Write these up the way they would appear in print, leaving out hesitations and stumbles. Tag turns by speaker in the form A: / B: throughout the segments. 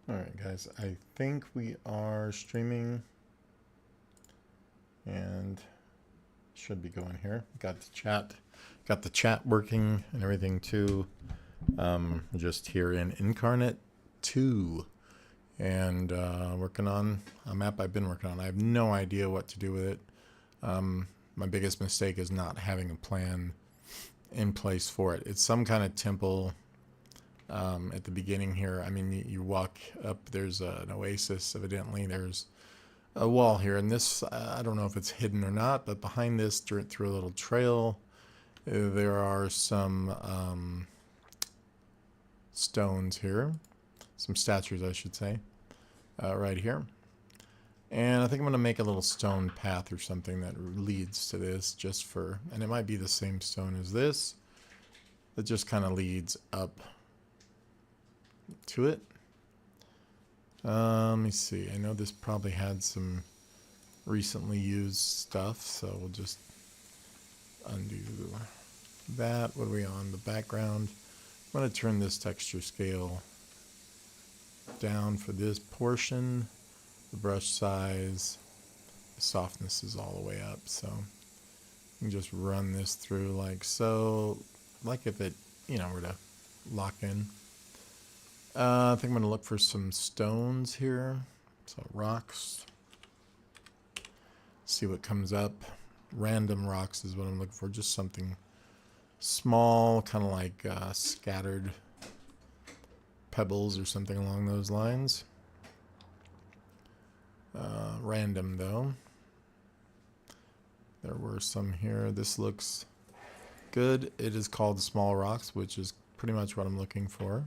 A: All right, guys, I think we are streaming and should be going here. Got the chat working and everything too. Just here in Inkarnate 2 and working on a map I've been working on. I have no idea what to do with it. My biggest mistake is not having a plan in place for it. It's some kind of temple at the beginning here. I mean, you walk up, there's an oasis, evidently. There's a wall here, and this, I don't know if it's hidden or not, but behind this, through a little trail, there are some stones here. Some statues, I should say, right here. And I think I'm going to make a little stone path or something that leads to this just for, and it might be the same stone as this, that just kind of leads up to it. Let me see. I know this probably had some recently used stuff, so we'll just undo that. What are we on? The background. I'm going to turn this texture scale down for this portion. The brush size, the softness is all the way up, so you can just run this through like so, like if it, were to lock in. I think I'm going to look for some stones here, so rocks, see what comes up. Random rocks is what I'm looking for, just something small, kind of like scattered pebbles or something along those lines. Random though. There were some here. This looks good. It is called small rocks, which is pretty much what I'm looking for.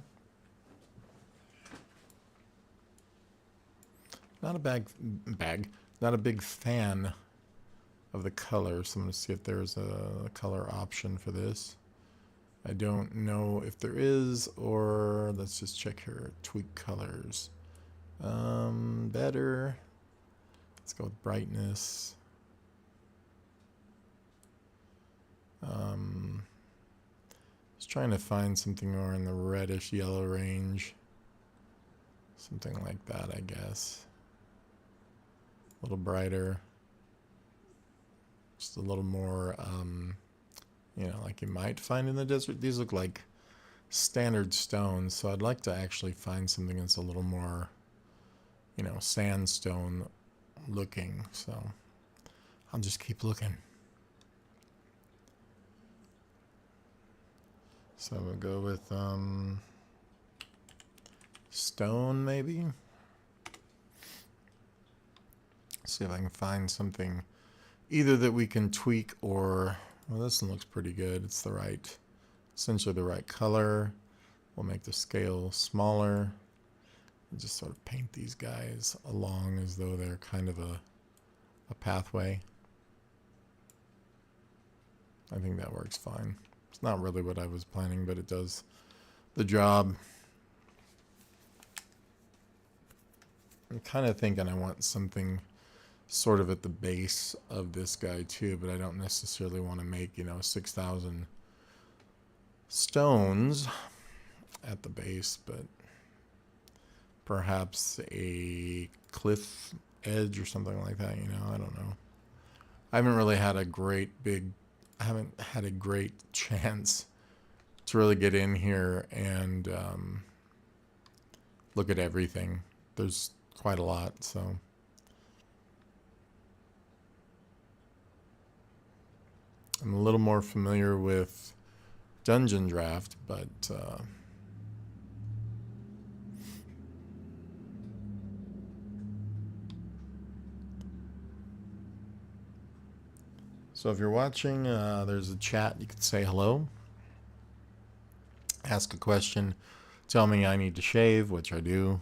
A: Not a big fan of the color, so I'm going to see if there's a color option for this. I don't know if there is, or let's just check here. Tweak colors. Better. Let's go with brightness. Just trying to find something more in the reddish yellow range. Something like that, I guess. A little brighter. Just a little more, like you might find in the desert. These look like standard stones, so I'd like to actually find something that's a little more, sandstone looking. So I'll just keep looking. So we'll go with stone maybe. See if I can find something either that we can tweak or, well, this one looks pretty good. It's essentially the right color. We'll make the scale smaller and just sort of paint these guys along as though they're kind of a pathway. I think that works fine. It's not really what I was planning, but it does the job. I'm kind of thinking I want something sort of at the base of this guy too, but I don't necessarily want to make, 6,000 stones at the base, but perhaps a cliff edge or something like that, I don't know. I haven't had a great chance to really get in here and look at everything. There's quite a lot, so I'm a little more familiar with Dungeon Draft, but so if you're watching, there's a chat. You can say hello, ask a question, tell me I need to shave, which I do.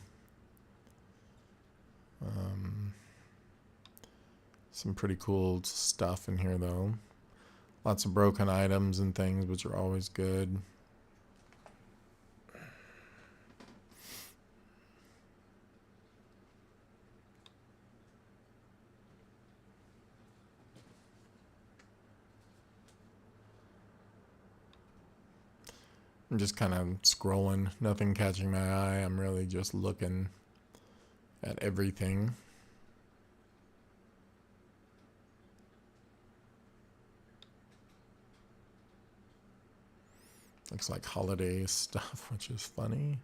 A: Some pretty cool stuff in here, though. Lots of broken items and things, which are always good. I'm just kind of scrolling, nothing catching my eye. I'm really just looking at everything. Looks like holiday stuff, which is funny.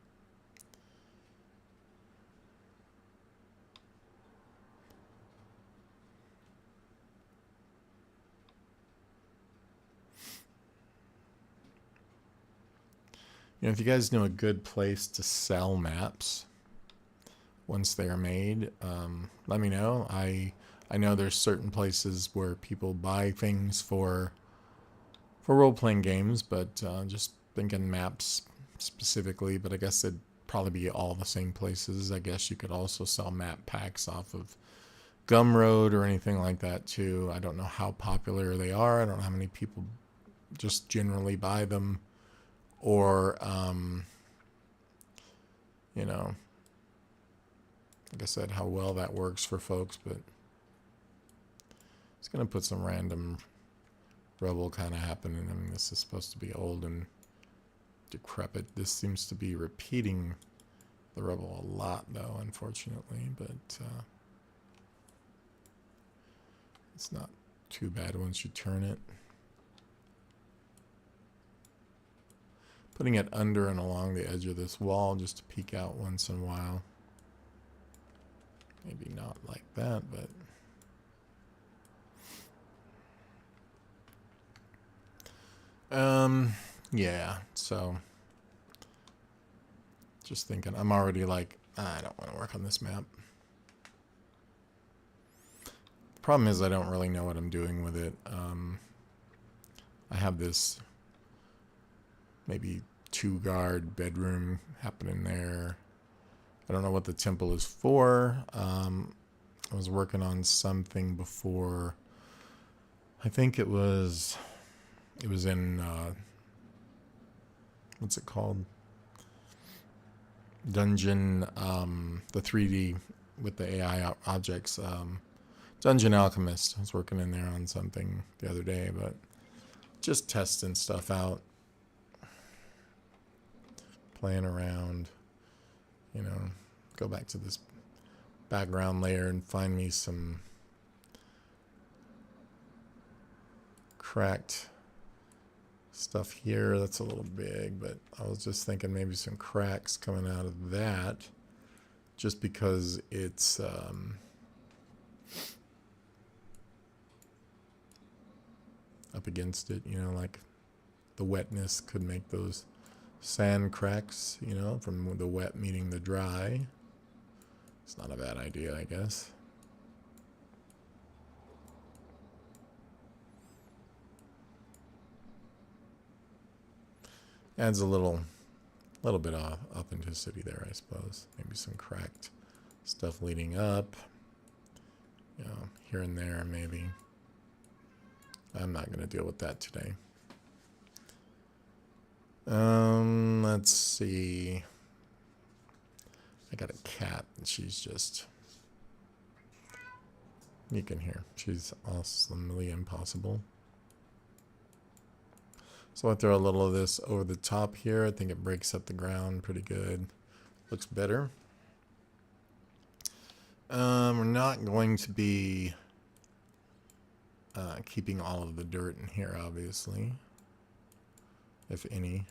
A: You know, if you guys know a good place to sell maps once they are made, let me know. I know there's certain places where people buy things for role-playing games, but just thinking maps specifically, but I guess it'd probably be all the same places. I guess you could also sell map packs off of Gumroad or anything like that too. I don't know how popular they are. I don't know how many people just generally buy them, or you know, like I said, how well that works for folks. But it's gonna put some random rubble kind of happening. I mean, this is supposed to be old and decrepit. This seems to be repeating the rubble a lot, though, unfortunately, but it's not too bad once you turn it. Putting it under and along the edge of this wall just to peek out once in a while. Maybe not like that, but yeah, so just thinking, I'm already like, I don't want to work on this map. The problem is I don't really know what I'm doing with it. I have this maybe 2-guard bedroom happening there. I don't know what the temple is for. I was working on something before. I think it was in what's it called? Dungeon, the 3D with the AI objects. Dungeon Alchemist. I was working in there on something the other day, but just testing stuff out, playing around, you know. Go back to this background layer and find me some cracked stuff here. That's a little big, but I was just thinking maybe some cracks coming out of that, just because it's up against it, you know, like the wetness could make those sand cracks, you know, from the wet meeting the dry. It's not a bad idea, I guess. Adds a little bit of authenticity there, I suppose. Maybe some cracked stuff leading up, you know, here and there, maybe. I'm not going to deal with that today. Let's see. I got a cat, and she's just, you can hear, she's awesomely impossible. So I'll throw a little of this over the top here. I think it breaks up the ground pretty good. Looks better. We're not going to be keeping all of the dirt in here, obviously, if any.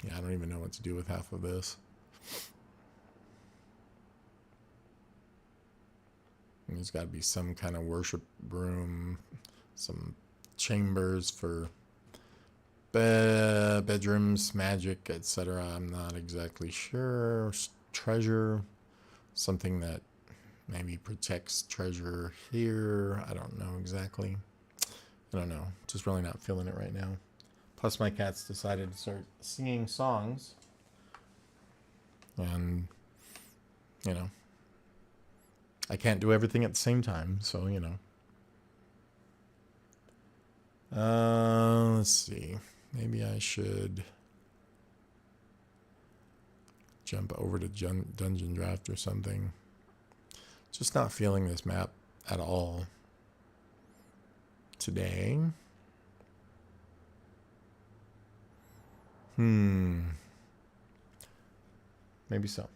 A: Yeah, I don't even know what to do with half of this. And there's got to be some kind of worship room, some chambers for bedrooms, magic, etc. I'm not exactly sure. Treasure, something that maybe protects treasure here. I don't know exactly. I don't know. Just really not feeling it right now. Plus, my cat's decided to start singing songs. And, you know, I can't do everything at the same time, so, you know. Let's see. Maybe I should jump over to Dungeon Draft or something. Just not feeling this map at all today. Maybe so.